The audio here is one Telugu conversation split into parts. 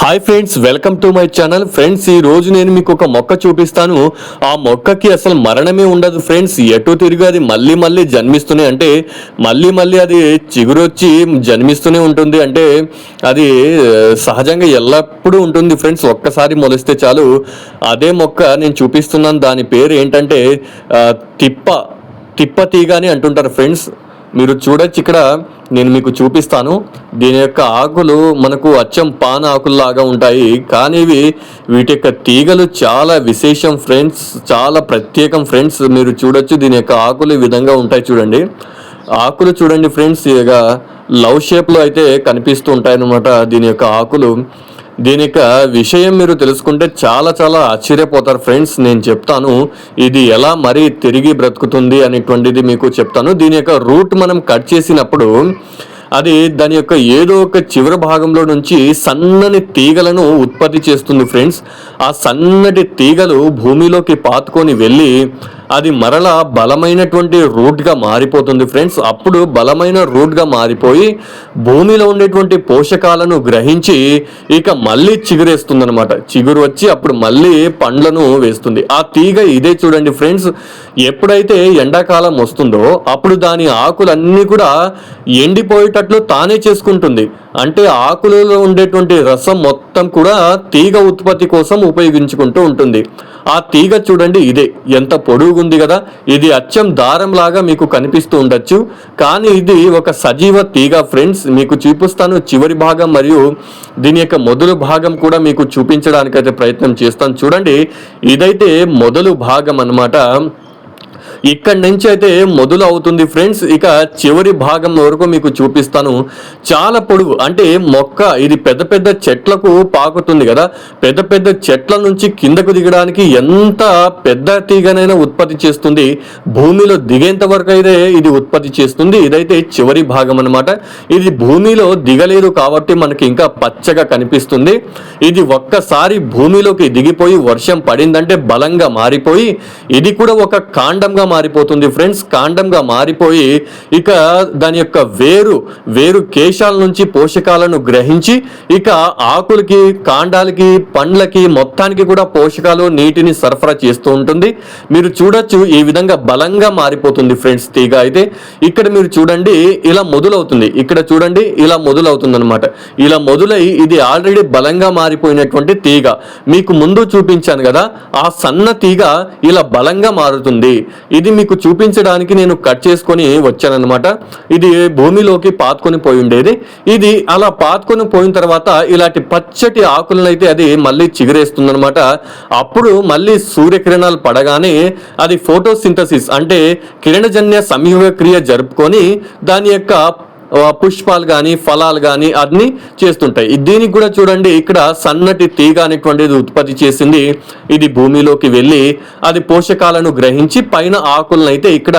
Hi friends, welcome to my channel. Friends, ఈ రోజు నేను మీకు ఒక మొక్క చూపిస్తాను. ఆ మొక్కకి అసలు మరణమే ఉండదు ఫ్రెండ్స్. ఎటు తిరిగి అది మళ్ళీ మళ్ళీ జన్మిస్తూనే, అంటే మళ్ళీ అది చిగురొచ్చి జన్మిస్తూనే ఉంటుంది. అంటే అది సహజంగా ఎల్లప్పుడూ ఉంటుంది ఫ్రెండ్స్. ఒక్కసారి మొలిస్తే చాలు. అదే మొక్క నేను చూపిస్తున్నాను. దాని పేరు ఏంటంటే తిప్ప తీగ అని అంటుంటారు ఫ్రెండ్స్. మీరు చూడొచ్చు, ఇక్కడ నేను మీకు చూపిస్తాను. దీని యొక్క ఆకులు మనకు అచ్చం పాన ఆకుల్లాగా ఉంటాయి, కానీ వీటి యొక్క తీగలు చాలా విశేషం ఫ్రెండ్స్, చాలా ప్రత్యేకం ఫ్రెండ్స్. మీరు చూడొచ్చు, దీని యొక్క ఆకులు ఈ విధంగా ఉంటాయి. చూడండి, ఆకులు చూడండి ఫ్రెండ్స్, ఇక లవ్ షేప్లో అయితే కనిపిస్తూ ఉంటాయి అన్నమాట దీని యొక్క ఆకులు. దీని యొక్క విషయం మీరు తెలుసుకుంటే చాలా ఆశ్చర్యపోతారు ఫ్రెండ్స్. నేను చెప్తాను ఇది ఎలా మరీ తిరిగి బ్రతుకుతుంది అనేటువంటిది మీకు చెప్తాను. దీని యొక్క రూట్ మనం కట్ చేసినప్పుడు అది దాని యొక్క ఏదో ఒక చివరి భాగంలో నుంచి సన్నని తీగలను ఉత్పత్తి చేస్తుంది ఫ్రెండ్స్. ఆ సన్నటి తీగలు భూమిలోకి పాతుకొని వెళ్ళి అది మరలా బలమైనటువంటి రూట్గా మారిపోతుంది ఫ్రెండ్స్. అప్పుడు బలమైన రూట్గా మారిపోయి భూమిలో ఉండేటువంటి పోషకాలను గ్రహించి ఇక మళ్ళీ చిగురేస్తుంది అనమాట. చిగురు వచ్చి అప్పుడు మళ్ళీ పండ్లను వేస్తుంది. ఆ తీగ ఇదే చూడండి ఫ్రెండ్స్. ఎప్పుడైతే ఎండాకాలం వస్తుందో అప్పుడు దాని ఆకులన్నీ కూడా ఎండిపోయేటట్లు తానే చేసుకుంటుంది. అంటే ఆకులలో ఉండేటువంటి రసం మొత్తం కూడా తీగ ఉత్పత్తి కోసం ఉపయోగించుకుంటూ ఉంటుంది. ఆ తీగ చూడండి, ఇదే ఎంత పొడుగుంది కదా. ఇది అచ్చం దారం లాగా మీకు కనిపిస్తూ ఉండొచ్చు, కానీ ఇది ఒక సజీవ తీగ ఫ్రెండ్స్. మీకు చూపిస్తాను చివరి భాగం మరియు దీని యొక్క మొదలు భాగం కూడా మీకు చూపించడానికైతే ప్రయత్నం చేస్తాను. చూడండి, ఇదైతే మొదలు భాగం అన్నమాట. ఇక్కడి నుంచి అయితే మొదలు అవుతుంది ఫ్రెండ్స్. ఇక చివరి భాగం వరకు మీకు చూపిస్తాను. చాలా పొడుగు, అంటే మొక్క ఇది పెద్ద చెట్లకు పాకుతుంది కదా. పెద్ద చెట్ల నుంచి కిందకు దిగడానికి ఎంత పెద్ద తీగనైనా ఉత్పత్తి చేస్తుంది. భూమిలో దిగేంత వరకు అయితే ఇది ఉత్పత్తి చేస్తుంది. ఇదైతే చివరి భాగం అన్నమాట. ఇది భూమిలో దిగలేదు కాబట్టి మనకి ఇంకా పచ్చగా కనిపిస్తుంది. ఇది ఒక్కసారి భూమిలోకి దిగిపోయి వర్షం పడిందంటే బలంగా మారిపోయి ఇది కూడా ఒక కాండంగా మారిపోతుంది ఫ్రెండ్స్. కాండంగా మారిపోయి ఇక దాని యొక్క వేరు కేశాల నుంచి పోషకాలను గ్రహించి ఇక ఆకులకి, కాండాలకి, పండ్లకి మొత్తానికి కూడా పోషకాలు, నీటిని సరఫరా చేస్తూ ఉంటుంది. మీరు చూడొచ్చు, ఈ విధంగా బలంగా మారిపోతుంది ఫ్రెండ్స్ తీగ అయితే. ఇక్కడ మీరు చూడండి, ఇలా మొదలవుతుంది. ఇక్కడ చూడండి, ఇలా మొదలవుతుంది అనమాట. ఇలా మొదలై ఇది ఆల్రెడీ బలంగా మారిపోయినటువంటి తీగ. మీకు ముందు చూపించాను కదా, ఆ సన్న తీగ ఇలా బలంగా మారుతుంది. ఇది మీకు చూపించడానికి నేను కట్ చేసుకొని వచ్చానన్నమాట. ఇది భూమిలోకి పాతుకొని పోయి ఉండేది. ఇది అలా పాతుకొని పోయిన తర్వాత ఇలాంటి పచ్చటి ఆకులను అయితే అది మళ్ళీ చిగురేస్తుంది అనమాట. అప్పుడు మళ్ళీ సూర్యకిరణాలు పడగానే అది ఫోటోసింథసిస్ అంటే కిరణజన్య సంయోగ క్రియ జరుపుకొని దాని యొక్క పుష్పాలు కానీ ఫలాలు కానీ అన్ని చేస్తుంటాయి. దీనికి కూడా చూడండి, ఇక్కడ సన్నటి తీగ అనేటువంటిది ఉత్పత్తి చేసింది. ఇది భూమిలోకి వెళ్ళి అది పోషకాలను గ్రహించి పైన ఆకులను అయితే ఇక్కడ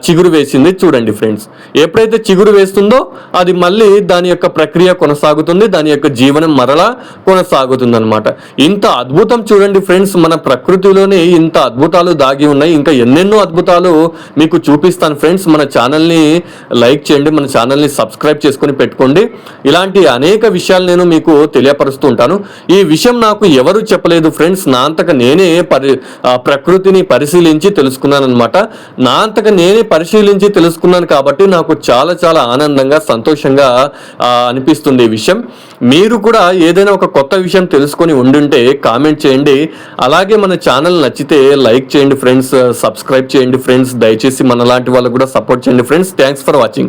చిగురు వేసింది. చూడండి ఫ్రెండ్స్, ఎప్పుడైతే చిగురు వేస్తుందో అది మళ్ళీ దాని యొక్క ప్రక్రియ కొనసాగుతుంది. దాని యొక్క జీవనం మరలా కొనసాగుతుంది అనమాట. ఇంత అద్భుతం చూడండి ఫ్రెండ్స్, మన ప్రకృతిలోనే ఇంత అద్భుతాలు దాగి ఉన్నాయి. ఇంకా ఎన్నెన్నో అద్భుతాలు మీకు చూపిస్తాను ఫ్రెండ్స్. మన ఛానల్ని లైక్ చేయండి, మన ఛానల్ని సబ్స్క్రైబ్ చేసుకొని పెట్టుకోండి. ఇలాంటి అనేక విషయాలు నేను మీకు తెలియపరుస్తూ ఉంటాను. ఈ విషయం నాకు ఎవరు చెప్పలేదు ఫ్రెండ్స్. నా అంతక నేనే ప్రకృతిని పరిశీలించి తెలుసుకున్నాను అనమాట. నా అంతక నేనే పరిశీలించి తెలుసుకున్నాను కాబట్టి నాకు చాలా ఆనందంగా, సంతోషంగా అనిపిస్తుంది ఈ విషయం. మీరు కూడా ఏదైనా ఒక కొత్త విషయం తెలుసుకొని ఉండుంటే కామెంట్ చేయండి. అలాగే మన ఛానల్ నచ్చితే లైక్ చేయండి ఫ్రెండ్స్, సబ్స్క్రైబ్ చేయండి ఫ్రెండ్స్. దయచేసి మనలాంటి వాళ్ళు కూడా సపోర్ట్ చేయండి ఫ్రెండ్స్. Thanks for watching.